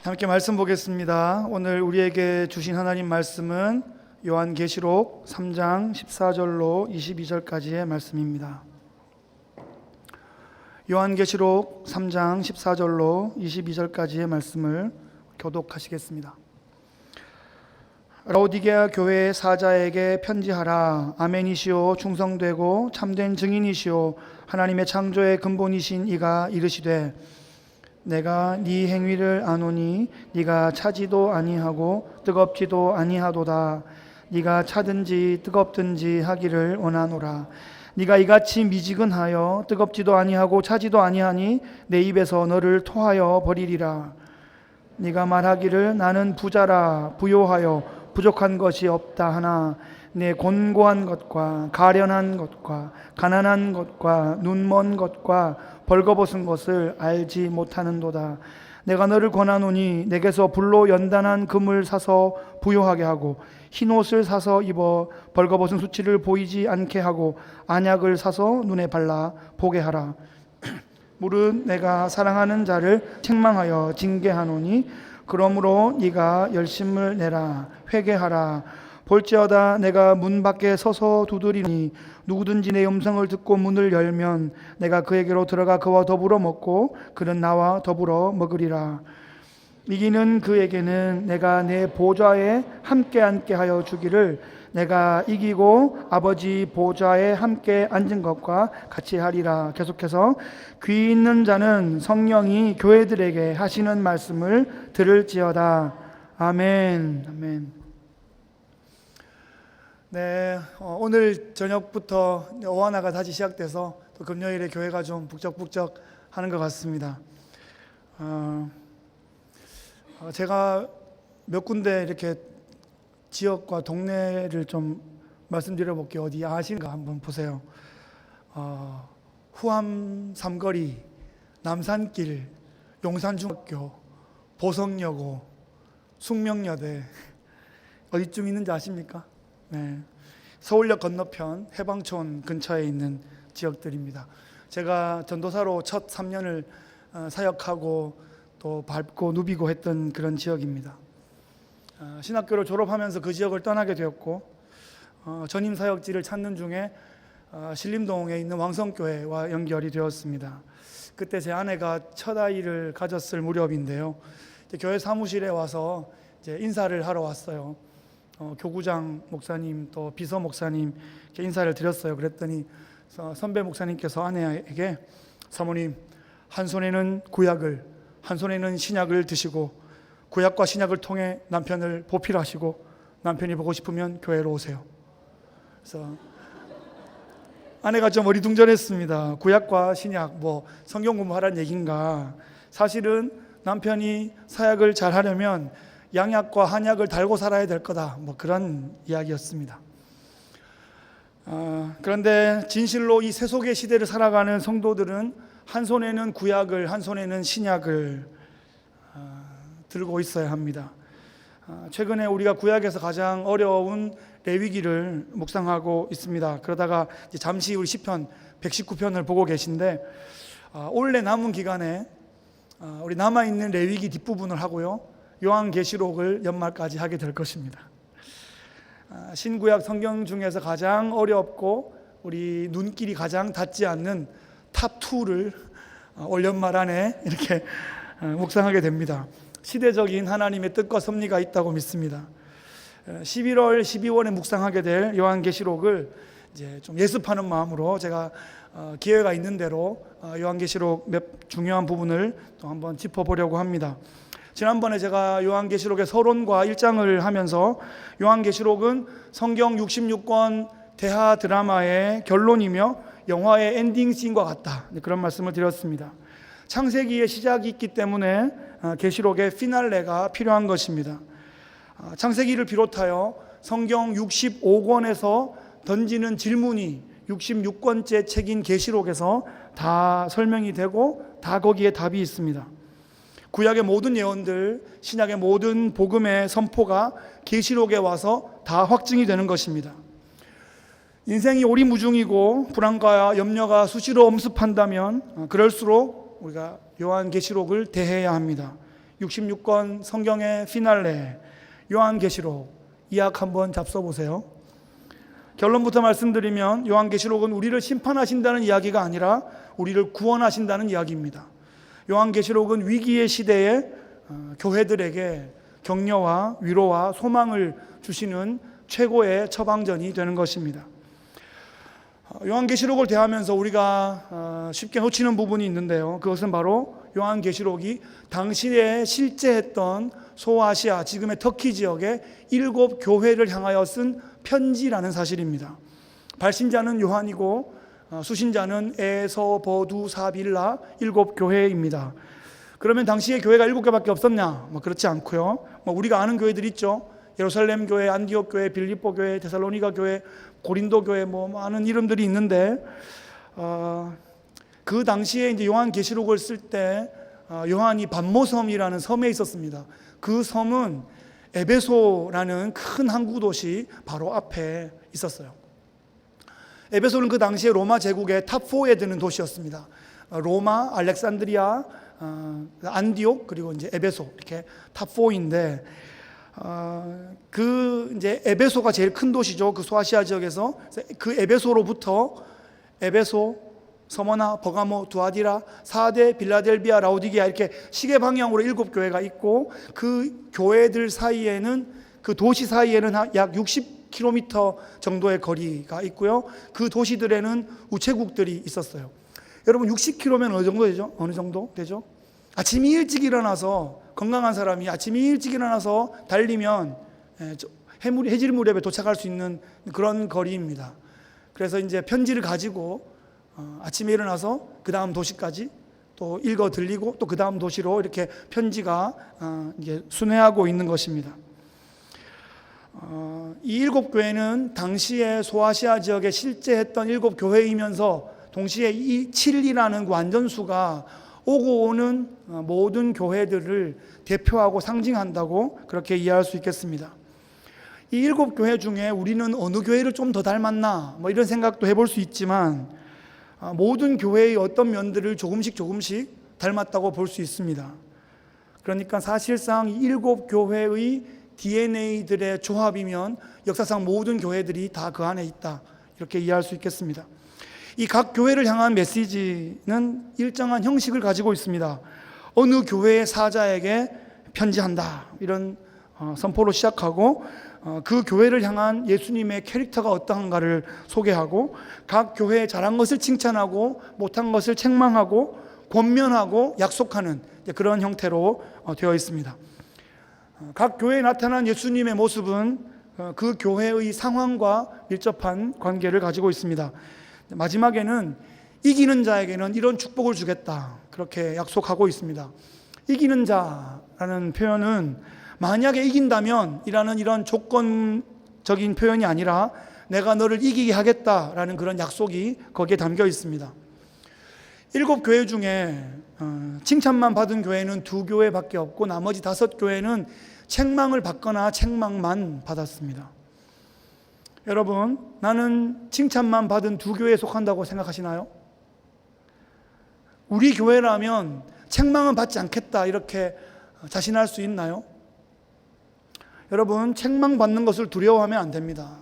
함께 말씀 보겠습니다. 오늘 우리에게 주신 하나님 말씀은 요한계시록 3장 14절로 22절까지의 말씀입니다. 요한계시록 3장 14절로 22절까지의 말씀을 교독하시겠습니다. 라오디게아 교회의 사자에게 편지하라. 아멘이시오 충성되고 참된 증인이시오 하나님의 창조의 근본이신 이가 이르시되 내가 네 행위를 아노니 네가 차지도 아니하고 뜨겁지도 아니하도다. 네가 차든지 뜨겁든지 하기를 원하노라. 네가 이같이 미지근하여 뜨겁지도 아니하고 차지도 아니하니 내 입에서 너를 토하여 버리리라. 네가 말하기를 나는 부자라 부요하여 부족한 것이 없다 하나 내 곤고한 것과 가련한 것과 가난한 것과 눈먼 것과 벌거벗은 것을 알지 못하는도다. 내가 너를 권하노니 내게서 불로 연단한 금을 사서 부요하게 하고 흰옷을 사서 입어 벌거벗은 수치를 보이지 않게 하고 안약을 사서 눈에 발라 보게 하라. 무릇 내가 사랑하는 자를 책망하여 징계하노니 그러므로 네가 열심을 내라. 회개하라. 볼지어다 내가 문 밖에 서서 두드리니 누구든지 내 음성을 듣고 문을 열면 내가 그에게로 들어가 그와 더불어 먹고 그는 나와 더불어 먹으리라. 이기는 그에게는 내가 내 보좌에 함께 앉게 하여 주기를 내가 이기고 아버지 보좌에 함께 앉은 것과 같이 하리라. 계속해서 귀 있는 자는 성령이 교회들에게 하시는 말씀을 들을지어다. 아멘. 아멘. 네, 오늘 저녁부터 오하나가 다시 시작돼서 또 금요일에 교회가 좀 북적북적 하는 것 같습니다. 제가 몇 군데 이렇게 지역과 동네를 좀 말씀드려 볼게요. 어디 아시는가 한번 보세요. 후암 삼거리, 남산길, 용산중학교, 보성여고, 숙명여대 어디쯤 있는지 아십니까? 네, 서울역 건너편 해방촌 근처에 있는 지역들입니다. 제가 전도사로 첫 3년을 사역하고 또 밟고 누비고 했던 그런 지역입니다. 신학교를 졸업하면서 그 지역을 떠나게 되었고 전임 사역지를 찾는 중에 신림동에 있는 왕성교회와 연결이 되었습니다. 그때 제 아내가 첫 아이를 가졌을 무렵인데요. 교회 사무실에 와서 이제 인사를 하러 왔어요. 교구장 목사님 또 비서 목사님 인사를 드렸어요. 그랬더니 선배 목사님께서 아내에게 사모님 한 손에는 구약을 한 손에는 신약을 드시고 구약과 신약을 통해 남편을 보필하시고 남편이 보고 싶으면 교회로 오세요. 그래서 아내가 좀 어리둥절했습니다. 구약과 신약 뭐 성경 공부하라는 얘기인가. 사실은 남편이 사역을 잘 하려면 양약과 한약을 달고 살아야 될 거다. 뭐 그런 이야기였습니다. 그런데 진실로 이 세속의 시대를 살아가는 성도들은 한 손에는 구약을 한 손에는 신약을 들고 있어야 합니다. 최근에 우리가 구약에서 가장 어려운 레위기를 묵상하고 있습니다. 그러다가 이제 잠시 우리 시편 119편을 보고 계신데 올해 남은 기간에 우리 남아있는 레위기 뒷부분을 하고요 요한계시록을 연말까지 하게 될 것입니다. 신구약 성경 중에서 가장 어렵고 우리 눈길이 가장 닿지 않는 탑2를 올 연말 안에 이렇게 묵상하게 됩니다. 시대적인 하나님의 뜻과 섭리가 있다고 믿습니다. 11월, 12월에 묵상하게 될 요한계시록을 이제 좀 예습하는 마음으로 제가 기회가 있는 대로 요한계시록 몇 중요한 부분을 또 한번 짚어보려고 합니다. 지난번에 제가 요한계시록의 서론과 1장을 하면서 요한계시록은 성경 66권 대하 드라마의 결론이며 영화의 엔딩 씬과 같다. 그런 말씀을 드렸습니다. 창세기의 시작이 있기 때문에 계시록의 피날레가 필요한 것입니다. 창세기를 비롯하여 성경 65권에서 던지는 질문이 66권째 책인 계시록에서 다 설명이 되고 다 거기에 답이 있습니다. 구약의 모든 예언들, 신약의 모든 복음의 선포가 계시록에 와서 다 확증이 되는 것입니다. 인생이 오리무중이고 불안과 염려가 수시로 엄습한다면 그럴수록 우리가 요한계시록을 대해야 합니다. 66권 성경의 피날레 요한계시록 이야기 한번 잡숴 보세요. 결론부터 말씀드리면 요한계시록은 우리를 심판하신다는 이야기가 아니라 우리를 구원하신다는 이야기입니다. 요한계시록은 위기의 시대에 교회들에게 격려와 위로와 소망을 주시는 최고의 처방전이 되는 것입니다. 요한계시록을 대하면서 우리가 쉽게 놓치는 부분이 있는데요. 그것은 바로 요한계시록이 당시에 실제했던 소아시아, 지금의 터키 지역의 7 교회를 향하여 쓴 편지라는 사실입니다. 발신자는 요한이고 수신자는 에서버두사빌라 7 교회입니다. 그러면 당시에 교회가 7개밖에 없었냐? 그렇지 않고요. 우리가 아는 교회들 있죠. 예루살렘 교회, 안디옥 교회, 빌립보 교회, 데살로니가 교회, 고린도 교회 많은 이름들이 있는데 그 당시에 이제 요한계시록을 쓸 때 요한이 반모섬이라는 섬에 있었습니다. 그 섬은 에베소라는 큰 항구 도시 바로 앞에 있었어요. 에베소는 그 당시에 로마 제국의 탑4에 드는 도시였습니다. 로마, 알렉산드리아, 안디옥 그리고 이제 에베소 이렇게 탑4인데 그 이제 에베소가 제일 큰 도시죠. 그 소아시아 지역에서 그 에베소로부터 에베소, 서머나, 버가모, 두아디라, 사데, 빌라델비아, 라우디게아 이렇게 시계 방향으로 7 교회가 있고 그 교회들 사이에는 그 도시 사이에는 약 60km 정도의 거리가 있고요. 그 도시들에는 우체국들이 있었어요. 여러분 60km면 어느 정도 되죠? 어느 정도 되죠? 아침이 일찍 일어나서 건강한 사람이 아침이 일찍 일어나서 달리면 해질 무렵에 도착할 수 있는 그런 거리입니다. 그래서 이제 편지를 가지고 아침에 일어나서 그 다음 도시까지 또 읽어 들리고 또 그 다음 도시로 이렇게 편지가 이제 순회하고 있는 것입니다. 이 7 교회는 당시에 소아시아 지역에 실제했던 7 교회이면서 동시에 이 7이라는 완전수가 오고 오는 모든 교회들을 대표하고 상징한다고 그렇게 이해할 수 있겠습니다. 이 7 교회 중에 우리는 어느 교회를 좀 더 닮았나 이런 생각도 해볼 수 있지만 모든 교회의 어떤 면들을 조금씩 닮았다고 볼 수 있습니다. 그러니까 사실상 이 7 교회의 DNA들의 조합이면 역사상 모든 교회들이 다 그 안에 있다 이렇게 이해할 수 있겠습니다. 이 각 교회를 향한 메시지는 일정한 형식을 가지고 있습니다. 어느 교회의 사자에게 편지한다 이런 선포로 시작하고 그 교회를 향한 예수님의 캐릭터가 어떠한가를 소개하고 각 교회에 잘한 것을 칭찬하고 못한 것을 책망하고 권면하고 약속하는 그런 형태로 되어 있습니다. 각 교회에 나타난 예수님의 모습은 그 교회의 상황과 밀접한 관계를 가지고 있습니다. 마지막에는 이기는 자에게는 이런 축복을 주겠다 그렇게 약속하고 있습니다. 이기는 자라는 표현은 만약에 이긴다면 이라는 이런 조건적인 표현이 아니라 내가 너를 이기게 하겠다라는 그런 약속이 거기에 담겨 있습니다. 7 교회 중에 칭찬만 받은 교회는 2 교회밖에 없고 나머지 5 교회는 책망을 받거나 책망만 받았습니다. 여러분, 나는 칭찬만 받은 2 교회에 속한다고 생각하시나요? 우리 교회라면 책망은 받지 않겠다 이렇게 자신할 수 있나요? 여러분, 책망받는 것을 두려워하면 안 됩니다.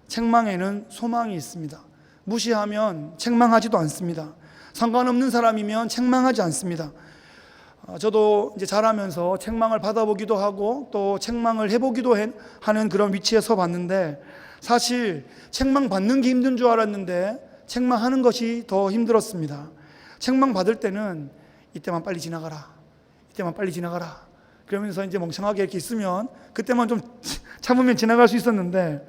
책망에는 소망이 있습니다. 무시하면 책망하지도 않습니다. 상관없는 사람이면 책망하지 않습니다. 저도 이제 자라면서 책망을 받아보기도 하고 또 책망을 해보기도 하는 그런 위치에 서 봤는데 사실 책망받는 게 힘든 줄 알았는데 책망하는 것이 더 힘들었습니다. 책망받을 때는 이때만 빨리 지나가라. 이때만 빨리 지나가라. 그러면서 이제 멍청하게 이렇게 있으면 그때만 좀 참으면 지나갈 수 있었는데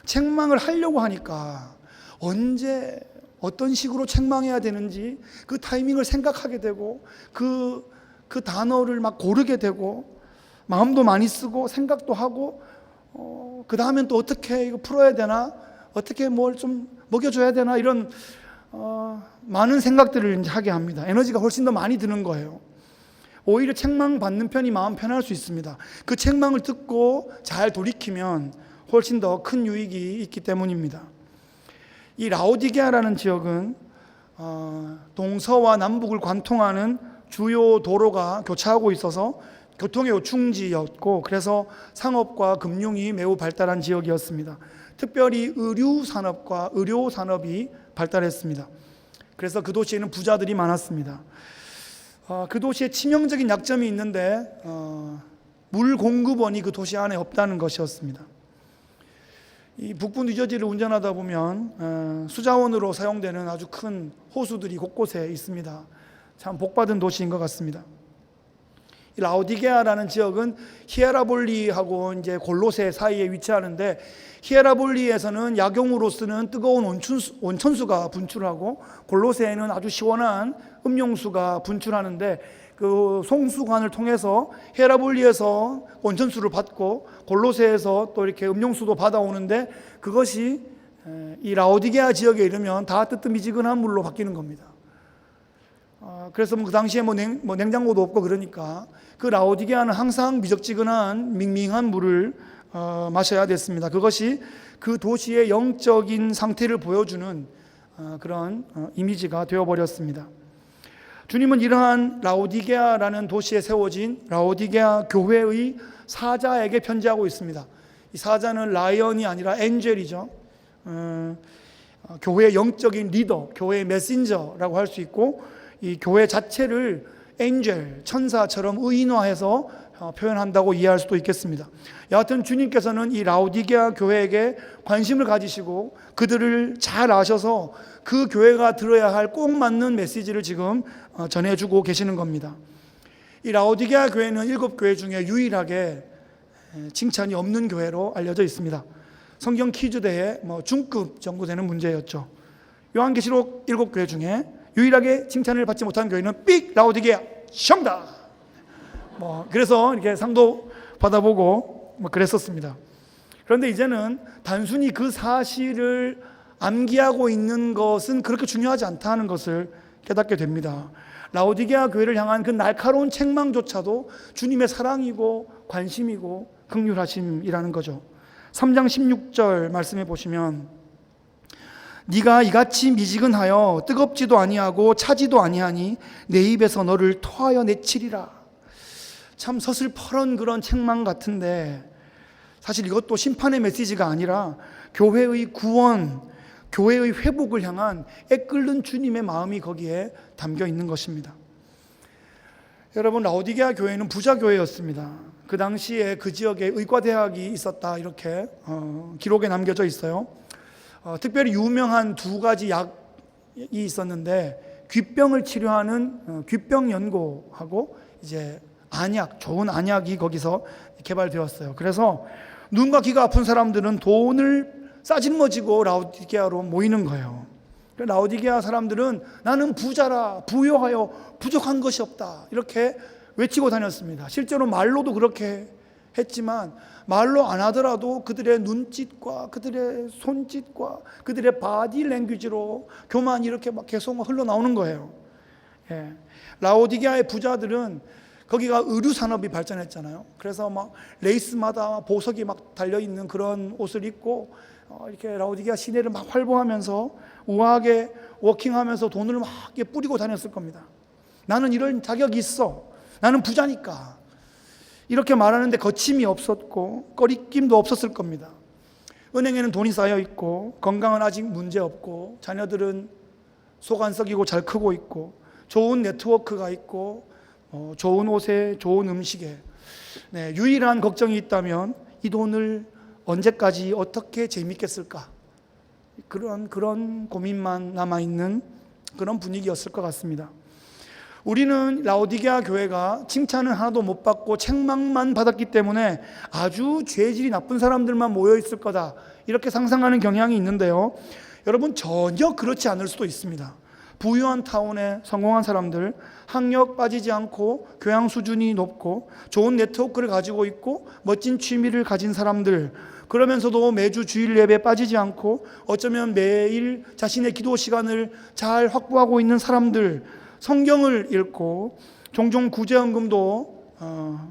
책망을 하려고 하니까 언제 어떤 식으로 책망해야 되는지 그 타이밍을 생각하게 되고 그 단어를 막 고르게 되고 마음도 많이 쓰고 생각도 하고 그 다음엔 또 어떻게 이거 풀어야 되나 어떻게 뭘 좀 먹여줘야 되나 이런 많은 생각들을 이제 하게 합니다. 에너지가 훨씬 더 많이 드는 거예요. 오히려 책망받는 편이 마음 편할 수 있습니다. 그 책망을 듣고 잘 돌이키면 훨씬 더 큰 유익이 있기 때문입니다. 이 라오디게아라는 지역은 동서와 남북을 관통하는 주요 도로가 교차하고 있어서 교통의 요충지였고 그래서 상업과 금융이 매우 발달한 지역이었습니다. 특별히 의류 산업과 의료 산업이 발달했습니다. 그래서 그 도시에는 부자들이 많았습니다. 그 도시에 치명적인 약점이 있는데 물 공급원이 그 도시 안에 없다는 것이었습니다. 이 북부 뉴저지를 운전하다 보면 수자원으로 사용되는 아주 큰 호수들이 곳곳에 있습니다. 참 복받은 도시인 것 같습니다. 이 라오디게아라는 지역은 히에라볼리하고 이제 골로새 사이에 위치하는데, 히에라볼리에서는 약용으로 쓰는 뜨거운 온천수가 분출하고 골로새에는 아주 시원한 음용수가 분출하는데, 그 송수관을 통해서 히에라볼리에서 온천수를 받고 골로새에서 또 이렇게 음용수도 받아오는데, 그것이 이 라오디게아 지역에 이르면 다 뜨뜻미지근한 물로 바뀌는 겁니다. 그래서 그 당시에 냉장고도 없고 그러니까 그 라오디게아는 항상 미적지근한 밍밍한 물을 마셔야 됐습니다. 그것이 그 도시의 영적인 상태를 보여주는 그런 이미지가 되어버렸습니다. 주님은 이러한 라오디게아라는 도시에 세워진 라오디게아 교회의 사자에게 편지하고 있습니다. 이 사자는 라이언이 아니라 엔젤이죠. 교회의 영적인 리더, 교회의 메신저라고 할 수 있고, 이 교회 자체를 엔젤, 천사처럼 의인화해서 표현한다고 이해할 수도 있겠습니다. 여하튼 주님께서는 이 라오디게아 교회에게 관심을 가지시고 그들을 잘 아셔서 그 교회가 들어야 할 꼭 맞는 메시지를 지금 전해주고 계시는 겁니다. 이 라오디게아 교회는 7교회 중에 유일하게 칭찬이 없는 교회로 알려져 있습니다. 성경 퀴즈대회 중급 정도 되는 문제였죠. 요한계시록 7교회 중에 유일하게 칭찬을 받지 못한 교회는 삑 라오디게아 정답. 그래서 이렇게 상도 받아보고 그랬었습니다. 그런데 이제는 단순히 그 사실을 암기하고 있는 것은 그렇게 중요하지 않다는 것을 깨닫게 됩니다. 라오디게아 교회를 향한 그 날카로운 책망조차도 주님의 사랑이고 관심이고 긍휼하심이라는 거죠. 3장 16절 말씀해 보시면, 네가 이같이 미지근하여 뜨겁지도 아니하고 차지도 아니하니 내 입에서 너를 토하여 내치리라. 참 서슬퍼런 그런 책망 같은데, 사실 이것도 심판의 메시지가 아니라 교회의 구원, 교회의 회복을 향한 애끓는 주님의 마음이 거기에 담겨 있는 것입니다. 여러분, 라오디게아 교회는 부자 교회였습니다. 그 당시에 그 지역에 의과대학이 있었다, 이렇게 기록에 남겨져 있어요. 특별히 유명한 2가지 약이 있었는데, 귀병을 치료하는 귀병 연고하고 이제 안약, 좋은 안약이 거기서 개발되었어요. 그래서 눈과 귀가 아픈 사람들은 돈을 싸질머지고 라오디게아로 모이는 거예요. 라오디게아 사람들은 나는 부자라, 부요하여 부족한 것이 없다, 이렇게 외치고 다녔습니다. 실제로 말로도 그렇게 했지만 말로 안 하더라도 그들의 눈짓과 그들의 손짓과 그들의 바디 랭귀지로 교만이 이렇게 막 계속 흘러나오는 거예요. 라오디게아의 부자들은 거기가 의류 산업이 발전했잖아요. 그래서 막 레이스마다 보석이 막 달려있는 그런 옷을 입고 이렇게 라오디게아 시내를 막 활보하면서 우아하게 워킹하면서 돈을 막 뿌리고 다녔을 겁니다. 나는 이런 자격이 있어, 나는 부자니까, 이렇게 말하는데 거침이 없었고 꺼리낌도 없었을 겁니다. 은행에는 돈이 쌓여 있고 건강은 아직 문제 없고 자녀들은 속 안 썩이고 잘 크고 있고 좋은 네트워크가 있고 좋은 옷에 좋은 음식에, 유일한 걱정이 있다면 이 돈을 언제까지 어떻게 재밌게 쓸까, 그런 고민만 남아있는 그런 분위기였을 것 같습니다. 우리는 라오디게아 교회가 칭찬을 하나도 못 받고 책망만 받았기 때문에 아주 죄질이 나쁜 사람들만 모여있을 거다, 이렇게 상상하는 경향이 있는데요, 여러분, 전혀 그렇지 않을 수도 있습니다. 부유한 타운에 성공한 사람들, 학력 빠지지 않고 교양 수준이 높고 좋은 네트워크를 가지고 있고 멋진 취미를 가진 사람들, 그러면서도 매주 주일 예배에 빠지지 않고 어쩌면 매일 자신의 기도 시간을 잘 확보하고 있는 사람들, 성경을 읽고 종종 구제헌금도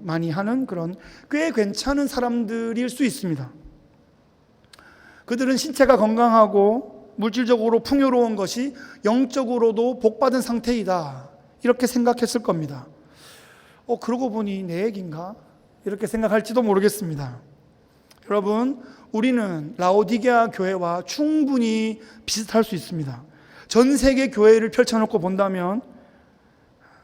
많이 하는 그런 꽤 괜찮은 사람들일 수 있습니다. 그들은 신체가 건강하고 물질적으로 풍요로운 것이 영적으로도 복받은 상태이다, 이렇게 생각했을 겁니다. 그러고 보니 내 얘기인가? 이렇게 생각할지도 모르겠습니다. 여러분, 우리는 라오디게아 교회와 충분히 비슷할 수 있습니다. 전 세계 교회를 펼쳐놓고 본다면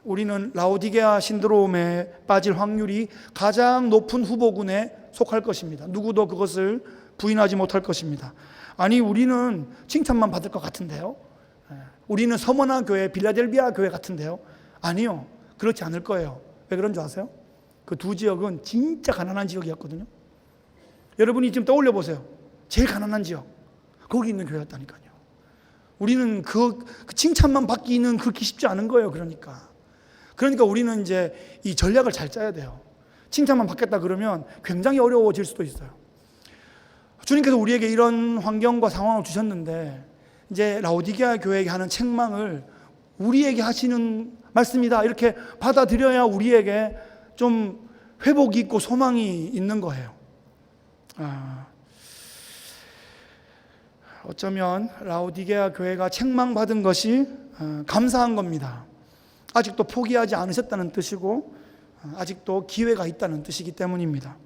우리는 라오디게아 신드롬에 빠질 확률이 가장 높은 후보군에 속할 것입니다. 누구도 그것을 부인하지 못할 것입니다. 아니, 우리는 칭찬만 받을 것 같은데요? 우리는 서머나 교회, 빌라델비아 교회 같은데요? 아니요, 그렇지 않을 거예요. 왜 그런 줄 아세요? 그 두 지역은 진짜 가난한 지역이었거든요. 여러분이 지금 떠올려 보세요. 제일 가난한 지역, 거기 있는 교회였다니까요. 우리는 그 칭찬만 받기는 그렇게 쉽지 않은 거예요. 그러니까 우리는 이제 이 전략을 잘 짜야 돼요. 칭찬만 받겠다 그러면 굉장히 어려워질 수도 있어요. 주님께서 우리에게 이런 환경과 상황을 주셨는데, 이제 라오디게아 교회에게 하는 책망을 우리에게 하시는 말씀이다 이렇게 받아들여야 우리에게 좀 회복이 있고 소망이 있는 거예요. 어쩌면 라오디게아 교회가 책망받은 것이 감사한 겁니다. 아직도 포기하지 않으셨다는 뜻이고 아직도 기회가 있다는 뜻이기 때문입니다.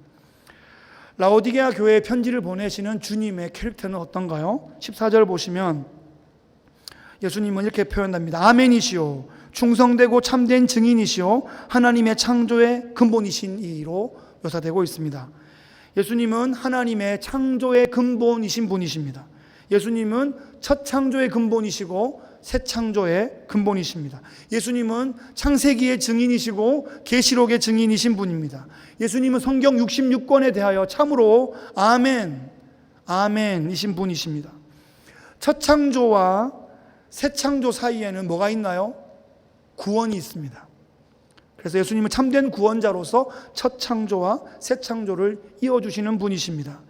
라오디게아 교회에 편지를 보내시는 주님의 캐릭터는 어떤가요? 14절 보시면 예수님은 이렇게 표현합니다. 아멘이시오, 충성되고 참된 증인이시오, 하나님의 창조의 근본이신 이로 묘사되고 있습니다. 예수님은 하나님의 창조의 근본이신 분이십니다. 예수님은 첫 창조의 근본이시고 새 창조의 근본이십니다. 예수님은 창세기의 증인이시고 계시록의 증인이신 분입니다. 예수님은 성경 66권에 대하여 참으로 아멘이신 분이십니다. 첫 창조와 새 창조 사이에는 뭐가 있나요? 구원이 있습니다. 그래서 예수님은 참된 구원자로서 첫 창조와 새 창조를 이어주시는 분이십니다.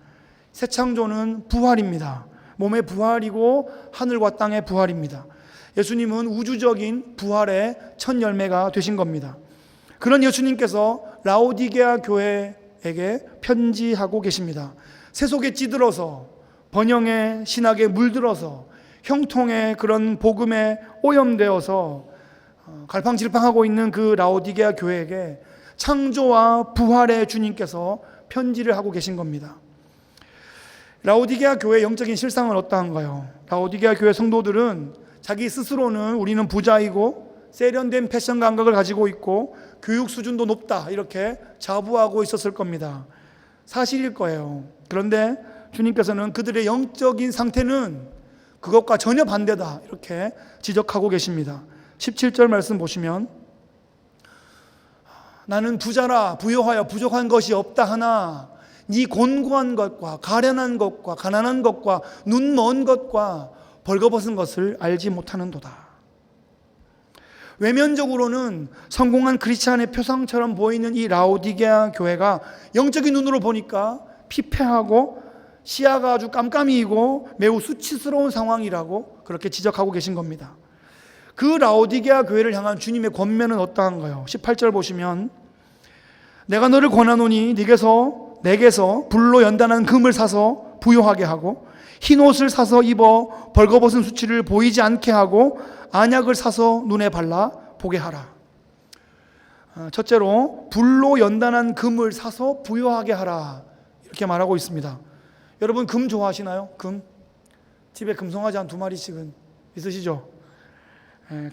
새 창조는 부활입니다. 몸의 부활이고 하늘과 땅의 부활입니다. 예수님은 우주적인 부활의 첫 열매가 되신 겁니다. 그런 예수님께서 라오디게아 교회에게 편지하고 계십니다. 세속에 찌들어서 번영의 신학에 물들어서 형통의 그런 복음에 오염되어서 갈팡질팡하고 있는 그 라오디게아 교회에게 창조와 부활의 주님께서 편지를 하고 계신 겁니다. 라오디게아 교회의 영적인 실상은 어떠한가요? 라오디게아 교회 성도들은 자기 스스로는 우리는 부자이고 세련된 패션 감각을 가지고 있고 교육 수준도 높다 이렇게 자부하고 있었을 겁니다. 사실일 거예요. 그런데 주님께서는 그들의 영적인 상태는 그것과 전혀 반대다 이렇게 지적하고 계십니다. 17절 말씀 보시면 나는 부자라 부요하여 부족한 것이 없다 하나 네 곤고한 것과 가련한 것과 가난한 것과 눈먼 것과 벌거벗은 것을 알지 못하는도다. 외면적으로는 성공한 크리스찬의 표상처럼 보이는 이 라오디게아 교회가 영적인 눈으로 보니까 피폐하고 시야가 아주 깜깜이고 매우 수치스러운 상황이라고 그렇게 지적하고 계신 겁니다. 그 라오디게아 교회를 향한 주님의 권면은 어떠한가요? 18절 보시면 내가 너를 권하노니 내게서 불로 연단한 금을 사서 부요하게 하고 흰 옷을 사서 입어 벌거벗은 수치를 보이지 않게 하고 안약을 사서 눈에 발라 보게 하라. 첫째로 불로 연단한 금을 사서 부요하게 하라 이렇게 말하고 있습니다. 여러분 금 좋아하시나요? 금? 집에 금송아지 한 2마리씩은 있으시죠?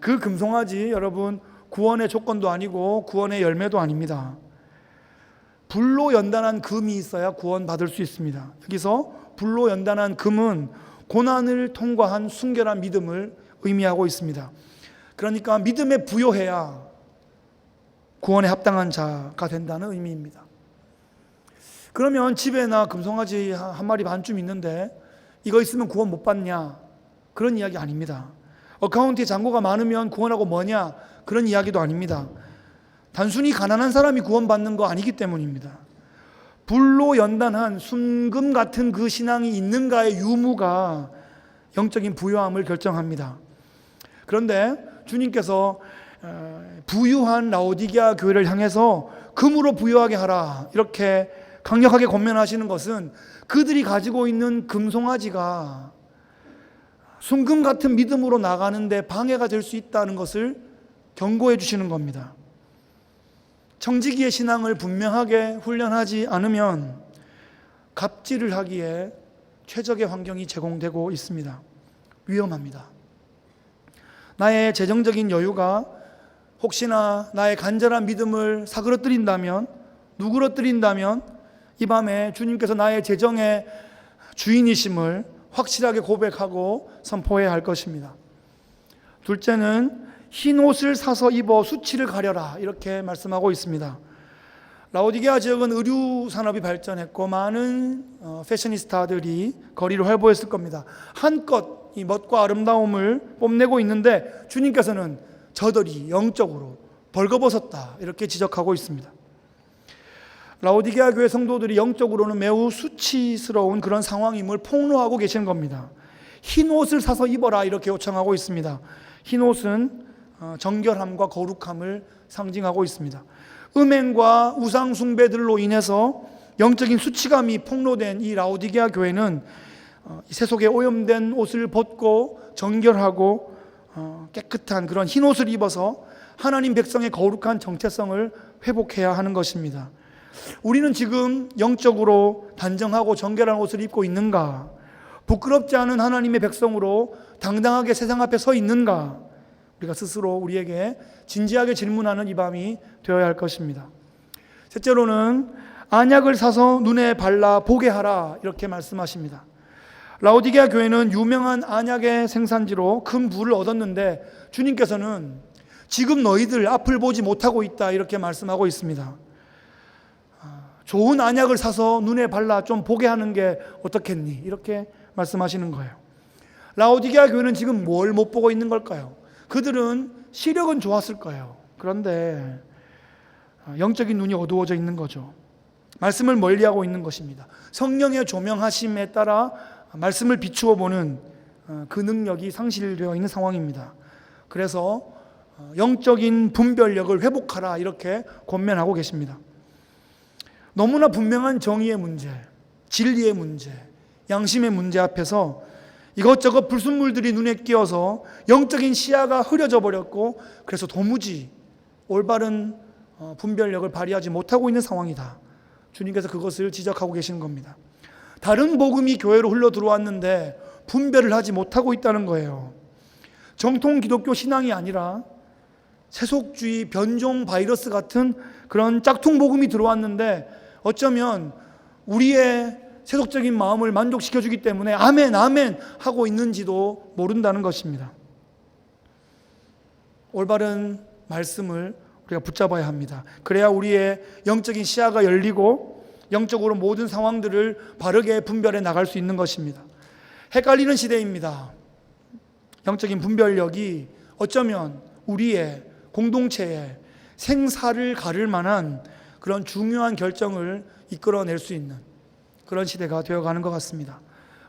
그 금송아지 여러분 구원의 조건도 아니고 구원의 열매도 아닙니다. 불로 연단한 금이 있어야 구원받을 수 있습니다. 여기서 불로 연단한 금은 고난을 통과한 순결한 믿음을 의미하고 있습니다. 그러니까 믿음에 부요해야 구원에 합당한 자가 된다는 의미입니다. 그러면 집에나 금송아지 한 마리 반쯤 있는데 이거 있으면 구원 못 받냐? 그런 이야기 아닙니다. 어카운트에 잔고가 많으면 구원하고 뭐냐? 그런 이야기도 아닙니다. 단순히 가난한 사람이 구원받는 거 아니기 때문입니다. 불로 연단한 순금 같은 그 신앙이 있는가의 유무가 영적인 부요함을 결정합니다. 그런데 주님께서 부유한 라오디게아 교회를 향해서 금으로 부요하게 하라 이렇게 강력하게 권면하시는 것은 그들이 가지고 있는 금송아지가 순금 같은 믿음으로 나가는데 방해가 될 수 있다는 것을 경고해 주시는 겁니다. 청지기의 신앙을 분명하게 훈련하지 않으면 갑질을 하기에 최적의 환경이 제공되고 있습니다. 위험합니다. 나의 재정적인 여유가 혹시나 나의 간절한 믿음을 사그러뜨린다면, 누그러뜨린다면 이 밤에 주님께서 나의 재정의 주인이심을 확실하게 고백하고 선포해야 할 것입니다. 둘째는 흰 옷을 사서 입어 수치를 가려라, 이렇게 말씀하고 있습니다. 라오디게아 지역은 의류 산업이 발전했고 많은 패셔니스타들이 거리를 활보했을 겁니다. 한껏 이 멋과 아름다움을 뽐내고 있는데 주님께서는 저들이 영적으로 벌거벗었다, 이렇게 지적하고 있습니다. 라오디게아 교회 성도들이 영적으로는 매우 수치스러운 그런 상황임을 폭로하고 계시는 겁니다. 흰 옷을 사서 입어라, 이렇게 요청하고 있습니다. 흰 옷은 정결함과 거룩함을 상징하고 있습니다. 음행과 우상 숭배들로 인해서 영적인 수치감이 폭로된 이 라오디게아 교회는 세속에 오염된 옷을 벗고 정결하고 깨끗한 그런 흰 옷을 입어서 하나님 백성의 거룩한 정체성을 회복해야 하는 것입니다. 우리는 지금 영적으로 단정하고 정결한 옷을 입고 있는가? 부끄럽지 않은 하나님의 백성으로 당당하게 세상 앞에 서 있는가? 우리가 스스로 우리에게 진지하게 질문하는 이 밤이 되어야 할 것입니다. 셋째로는 안약을 사서 눈에 발라 보게 하라, 이렇게 말씀하십니다. 라오디게아 교회는 유명한 안약의 생산지로 큰 부를 얻었는데 주님께서는 지금 너희들 앞을 보지 못하고 있다, 이렇게 말씀하고 있습니다. 좋은 안약을 사서 눈에 발라 좀 보게 하는 게 어떻겠니? 이렇게 말씀하시는 거예요. 라오디게아 교회는 지금 뭘 못 보고 있는 걸까요? 그들은 시력은 좋았을 거예요. 그런데 영적인 눈이 어두워져 있는 거죠. 말씀을 멀리하고 있는 것입니다. 성령의 조명하심에 따라 말씀을 비추어 보는 그 능력이 상실되어 있는 상황입니다. 그래서 영적인 분별력을 회복하라, 이렇게 권면하고 계십니다. 너무나 분명한 정의의 문제, 진리의 문제, 양심의 문제 앞에서 이것저것 불순물들이 눈에 띄어서 영적인 시야가 흐려져 버렸고, 그래서 도무지 올바른 분별력을 발휘하지 못하고 있는 상황이다. 주님께서 그것을 지적하고 계시는 겁니다. 다른 복음이 교회로 흘러 들어왔는데 분별을 하지 못하고 있다는 거예요. 정통 기독교 신앙이 아니라 세속주의 변종 바이러스 같은 그런 짝퉁 복음이 들어왔는데 어쩌면 우리의 세속적인 마음을 만족시켜주기 때문에 아멘 아멘 하고 있는지도 모른다는 것입니다. 올바른 말씀을 우리가 붙잡아야 합니다. 그래야 우리의 영적인 시야가 열리고 영적으로 모든 상황들을 바르게 분별해 나갈 수 있는 것입니다. 헷갈리는 시대입니다. 영적인 분별력이 어쩌면 우리의 공동체의 생사를 가를 만한 그런 중요한 결정을 이끌어낼 수 있는 그런 시대가 되어가는 것 같습니다.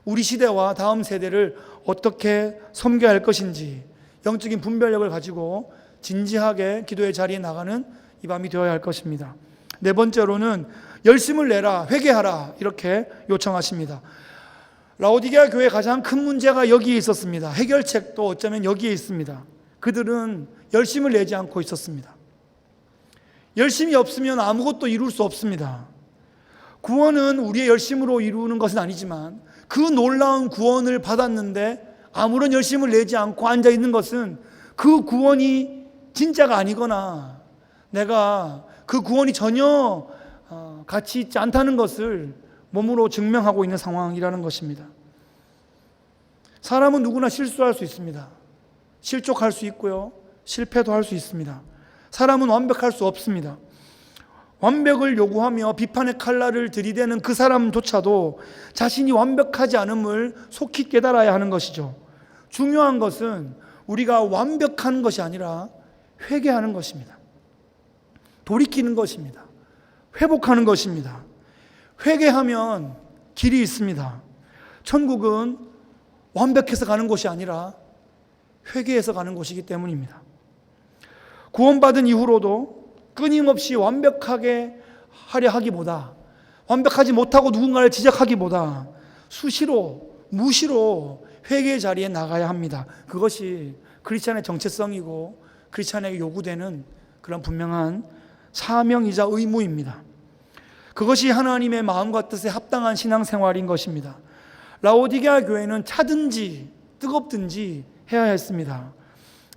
우리 시대와 다음 세대를 어떻게 섬겨야 할 것인지 영적인 분별력을 가지고 진지하게 기도의 자리에 나가는 이 밤이 되어야 할 것입니다. 네 번째로는 열심을 내라, 회개하라, 이렇게 요청하십니다. 라오디게아 교회의 가장 큰 문제가 여기에 있었습니다. 해결책도 어쩌면 여기에 있습니다. 그들은 열심을 내지 않고 있었습니다. 열심이 없으면 아무것도 이룰 수 없습니다. 구원은 우리의 열심으로 이루는 것은 아니지만 그 놀라운 구원을 받았는데 아무런 열심을 내지 않고 앉아 있는 것은 그 구원이 진짜가 아니거나 내가 그 구원이 전혀 가치 있지 않다는 것을 몸으로 증명하고 있는 상황이라는 것입니다. 사람은 누구나 실수할 수 있습니다. 실족할 수 있고요, 실패도 할 수 있습니다. 사람은 완벽할 수 없습니다. 완벽을 요구하며 비판의 칼날을 들이대는 그 사람조차도 자신이 완벽하지 않음을 속히 깨달아야 하는 것이죠. 중요한 것은 우리가 완벽한 것이 아니라 회개하는 것입니다. 돌이키는 것입니다. 회복하는 것입니다. 회개하면 길이 있습니다. 천국은 완벽해서 가는 곳이 아니라 회개해서 가는 곳이기 때문입니다. 구원받은 이후로도 끊임없이 완벽하게 하려 하기보다, 완벽하지 못하고 누군가를 지적하기보다 수시로, 무시로 회개의 자리에 나가야 합니다. 그것이 크리스찬의 정체성이고 크리스찬에게 요구되는 그런 분명한 사명이자 의무입니다. 그것이 하나님의 마음과 뜻에 합당한 신앙생활인 것입니다. 라오디게아 교회는 차든지 뜨겁든지 해야 했습니다.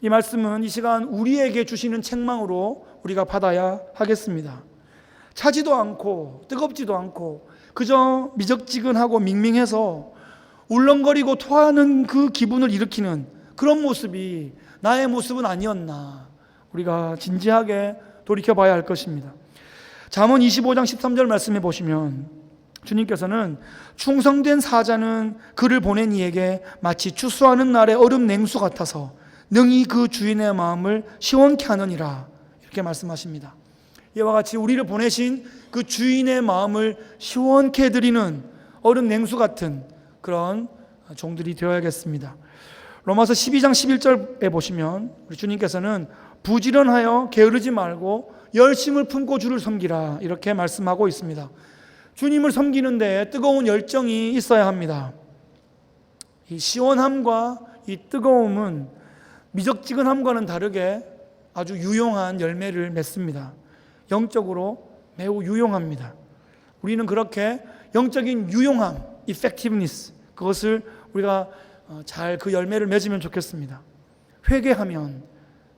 이 말씀은 이 시간 우리에게 주시는 책망으로 우리가 받아야 하겠습니다. 차지도 않고 뜨겁지도 않고 그저 미적지근하고 밍밍해서 울렁거리고 토하는 그 기분을 일으키는 그런 모습이 나의 모습은 아니었나, 우리가 진지하게 돌이켜봐야 할 것입니다. 잠언 25장 13절 말씀해 보시면 주님께서는 충성된 사자는 그를 보낸 이에게 마치 추수하는 날의 얼음 냉수 같아서 능히 그 주인의 마음을 시원케 하느니라, 이렇게 말씀하십니다. 이와 같이 우리를 보내신 그 주인의 마음을 시원케 해드리는 얼음 냉수 같은 그런 종들이 되어야겠습니다. 로마서 12장 11절에 보시면 우리 주님께서는 부지런하여 게으르지 말고 열심을 품고 주를 섬기라, 이렇게 말씀하고 있습니다. 주님을 섬기는데 뜨거운 열정이 있어야 합니다. 이 시원함과 이 뜨거움은 미적지근함과는 다르게 아주 유용한 열매를 맺습니다. 영적으로 매우 유용합니다. 우리는 그렇게 영적인 유용함, effectiveness, 그것을 우리가 잘 그 열매를 맺으면 좋겠습니다. 회개하면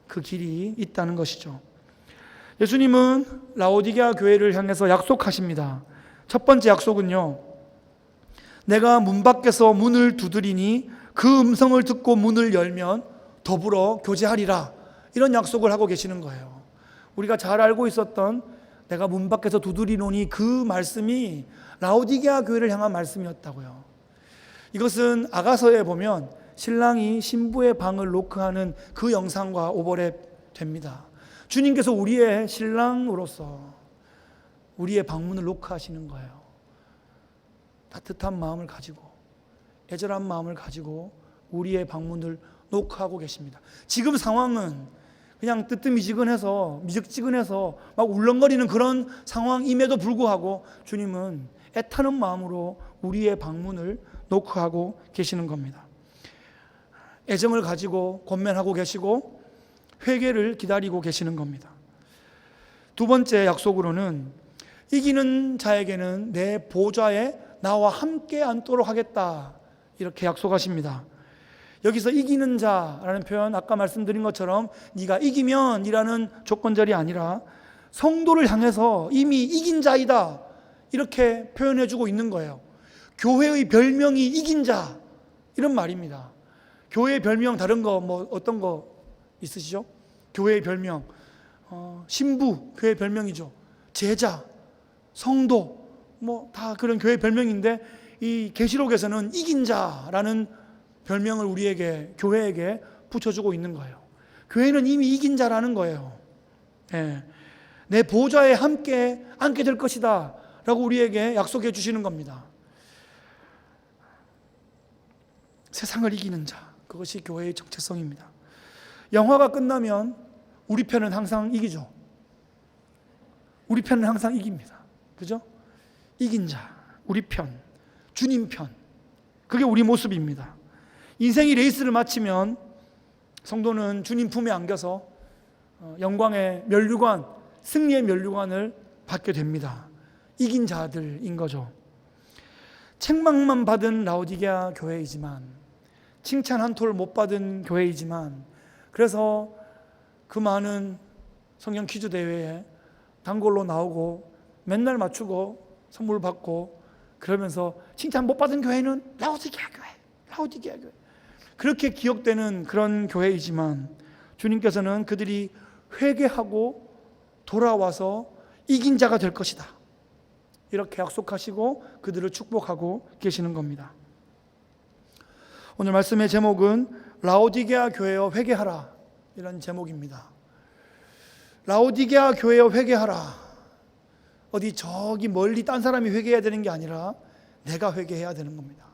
그 길이 있다는 것이죠. 예수님은 라오디게아 교회를 향해서 약속하십니다. 첫 번째 약속은요, 내가 문 밖에서 문을 두드리니 그 음성을 듣고 문을 열면 더불어 교제하리라, 이런 약속을 하고 계시는 거예요. 우리가 잘 알고 있었던 내가 문 밖에서 두드리노니 그 말씀이 라오디게아 교회를 향한 말씀이었다고요. 이것은 아가서에 보면 신랑이 신부의 방을 노크하는 그 영상과 오버랩 됩니다. 주님께서 우리의 신랑으로서 우리의 방문을 노크하시는 거예요. 따뜻한 마음을 가지고, 애절한 마음을 가지고 우리의 방문을 노크하고 계십니다. 지금 상황은 그냥 뜨뜻미지근해서 미적지근해서 막 울렁거리는 그런 상황임에도 불구하고 주님은 애타는 마음으로 우리의 방문을 노크하고 계시는 겁니다. 애정을 가지고 권면하고 계시고 회개를 기다리고 계시는 겁니다. 두 번째 약속으로는 이기는 자에게는 내 보좌에 나와 함께 앉도록 하겠다, 이렇게 약속하십니다. 여기서 이기는 자라는 표현, 아까 말씀드린 것처럼 네가 이기면 이라는 조건절이 아니라 성도를 향해서 이미 이긴 자이다, 이렇게 표현해주고 있는 거예요. 교회의 별명이 이긴 자, 이런 말입니다. 교회의 별명 다른 거 뭐 어떤 거 있으시죠? 교회의 별명, 신부 교회의 별명이죠. 제자, 성도, 뭐 다 그런 교회의 별명인데 이 계시록에서는 이긴 자라는 별명을 우리에게, 교회에게 붙여주고 있는 거예요. 교회는 이미 이긴 자라는 거예요. 네. 내 보좌에 함께 앉게 될 것이다 라고 우리에게 약속해 주시는 겁니다. 세상을 이기는 자, 그것이 교회의 정체성입니다. 영화가 끝나면 우리 편은 항상 이기죠. 우리 편은 항상 이깁니다. 그죠? 이긴 자, 우리 편, 주님 편, 그게 우리 모습입니다. 인생이 레이스를 마치면 성도는 주님 품에 안겨서 영광의 면류관, 승리의 면류관을 받게 됩니다. 이긴 자들인 거죠. 책망만 받은 라오디게아 교회이지만, 칭찬 한 톨 못 받은 교회이지만, 그래서 그 많은 성경 퀴즈 대회에 단골로 나오고 맨날 맞추고 선물 받고 그러면서 칭찬 못 받은 교회는 라오디게아 교회, 라오디게아 교회, 그렇게 기억되는 그런 교회이지만 주님께서는 그들이 회개하고 돌아와서 이긴 자가 될 것이다, 이렇게 약속하시고 그들을 축복하고 계시는 겁니다. 오늘 말씀의 제목은 라오디게아 교회여 회개하라, 이런 제목입니다. 라오디게아 교회여 회개하라. 어디 저기 멀리 딴 사람이 회개해야 되는 게 아니라 내가 회개해야 되는 겁니다.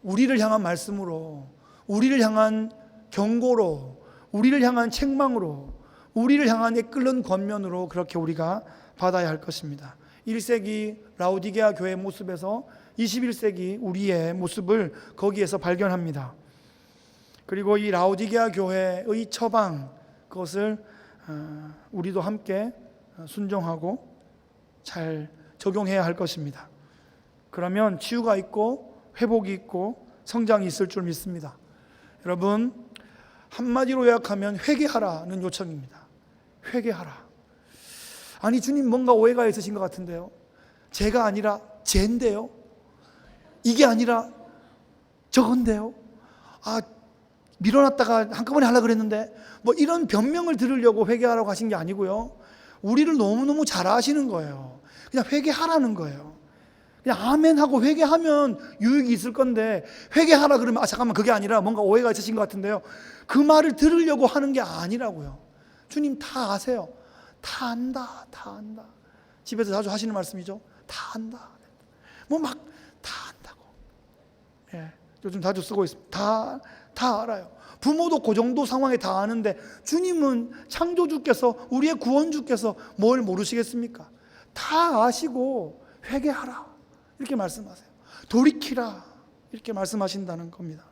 우리를 향한 말씀으로, 우리를 향한 경고로, 우리를 향한 책망으로, 우리를 향한 끓는 권면으로 그렇게 우리가 받아야 할 것입니다. 1세기 라오디게아 교회의 모습에서 21세기 우리의 모습을 거기에서 발견합니다. 그리고 이 라오디게아 교회의 처방, 그것을 우리도 함께 순종하고 잘 적용해야 할 것입니다. 그러면 치유가 있고 회복이 있고 성장이 있을 줄 믿습니다. 여러분, 한마디로 요약하면 회개하라는 요청입니다. 회개하라. 아니 주님, 뭔가 오해가 있으신 것 같은데요. 제가 아니라 쟤인데요. 이게 아니라 저건데요. 밀어놨다가 한꺼번에 하려고 그랬는데, 뭐 이런 변명을 들으려고 회개하라고 하신 게 아니고요. 우리를 너무너무 잘 아시는 거예요. 그냥 회개하라는 거예요. 그냥 아멘 하고 회개하면 유익이 있을 건데, 회개하라 그러면 잠깐만, 그게 아니라 뭔가 오해가 있으신 것 같은데요. 그 말을 들으려고 하는 게 아니라고요. 주님 다 아세요. 다 안다, 다 안다. 집에서 자주 하시는 말씀이죠. 다 안다. 뭐 막 다 안다고. 예, 요즘 자주 쓰고 있습니다. 다 알아요. 부모도 그 정도 상황에 다 아는데, 주님은 창조주께서, 우리의 구원주께서 뭘 모르시겠습니까? 다 아시고 회개하라 이렇게 말씀하세요. 돌이키라 이렇게 말씀하신다는 겁니다.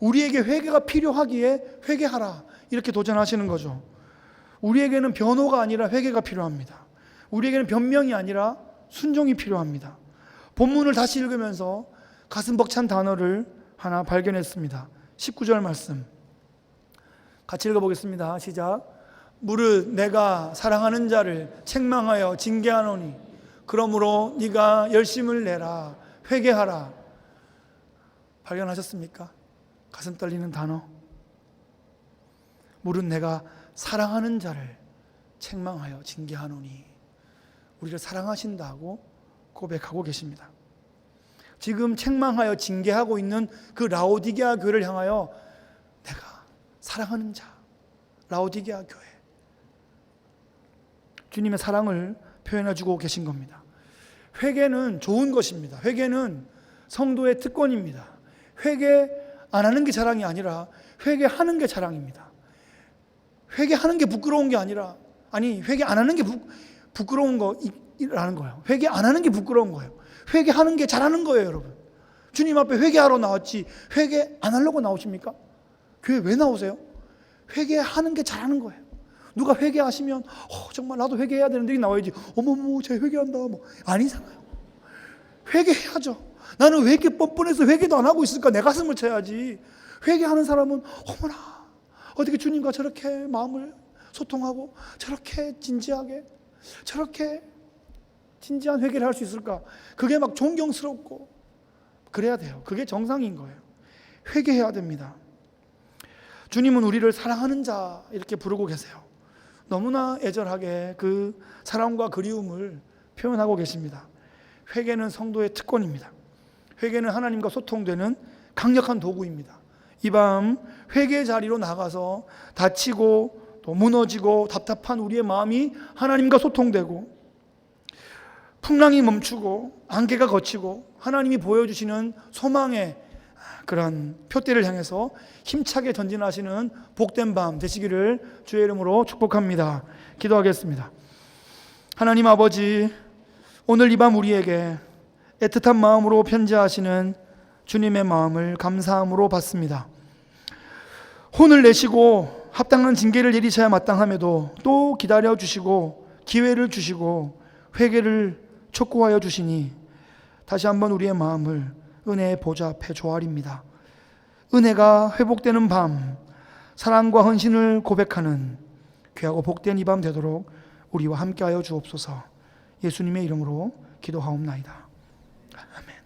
우리에게 회개가 필요하기에 회개하라 이렇게 도전하시는 거죠. 우리에게는 변호가 아니라 회개가 필요합니다. 우리에게는 변명이 아니라 순종이 필요합니다. 본문을 다시 읽으면서 가슴 벅찬 단어를 하나 발견했습니다. 19절 말씀 같이 읽어보겠습니다. 시작. 무릇 내가 사랑하는 자를 책망하여 징계하노니 그러므로 네가 열심을 내라 회개하라. 발견하셨습니까? 가슴 떨리는 단어. 무릇 내가 사랑하는 자를 책망하여 징계하노니, 우리를 사랑하신다고 고백하고 계십니다. 지금 책망하여 징계하고 있는 그 라오디게아 교회를 향하여 내가 사랑하는 자, 라오디게아 교회, 주님의 사랑을 표현해주고 계신 겁니다. 회개는 좋은 것입니다. 회개는 성도의 특권입니다. 회개 안 하는 게 자랑이 아니라 회개하는 게 자랑입니다. 회개하는 게 부끄러운 게 아니라, 회개 안 하는 게 부끄러운 거라는 거예요. 회개 안 하는 게 부끄러운 거예요. 회개하는 게 잘하는 거예요, 여러분. 주님 앞에 회개하러 나왔지 회개 안 하려고 나오십니까? 교회 왜 나오세요? 회개하는 게 잘하는 거예요. 누가 회개하시면 정말 나도 회개해야 되는데 여기 나와야지. 어머머, 쟤 회개한다. 아니잖아요. 회개해야죠. 나는 왜 이렇게 뻔뻔해서 회개도 안 하고 있을까? 내 가슴을 쳐야지. 회개하는 사람은 어머나, 어떻게 주님과 저렇게 마음을 소통하고 저렇게 진지하게, 저렇게 진지한 회개를 할 수 있을까? 그게 막 존경스럽고 그래야 돼요. 그게 정상인 거예요. 회개해야 됩니다. 주님은 우리를 사랑하는 자 이렇게 부르고 계세요. 너무나 애절하게 그 사랑과 그리움을 표현하고 계십니다. 회개는 성도의 특권입니다. 회개는 하나님과 소통되는 강력한 도구입니다. 이 밤 회개의 자리로 나가서 다치고 또 무너지고 답답한 우리의 마음이 하나님과 소통되고, 풍랑이 멈추고 안개가 걷히고 하나님이 보여주시는 소망의 그런 표대를 향해서 힘차게 전진하시는 복된 밤 되시기를 주의 이름으로 축복합니다. 기도하겠습니다. 하나님 아버지, 오늘 이 밤 우리에게 애틋한 마음으로 편지하시는 주님의 마음을 감사함으로 받습니다. 혼을 내시고 합당한 징계를 내리셔야 마땅함에도 또 기다려주시고 기회를 주시고 회개를 촉구하여 주시니 다시 한번 우리의 마음을 은혜의 보좌 앞에 조아립니다. 은혜가 회복되는 밤, 사랑과 헌신을 고백하는 귀하고 복된 이 밤 되도록 우리와 함께하여 주옵소서. 예수님의 이름으로 기도하옵나이다.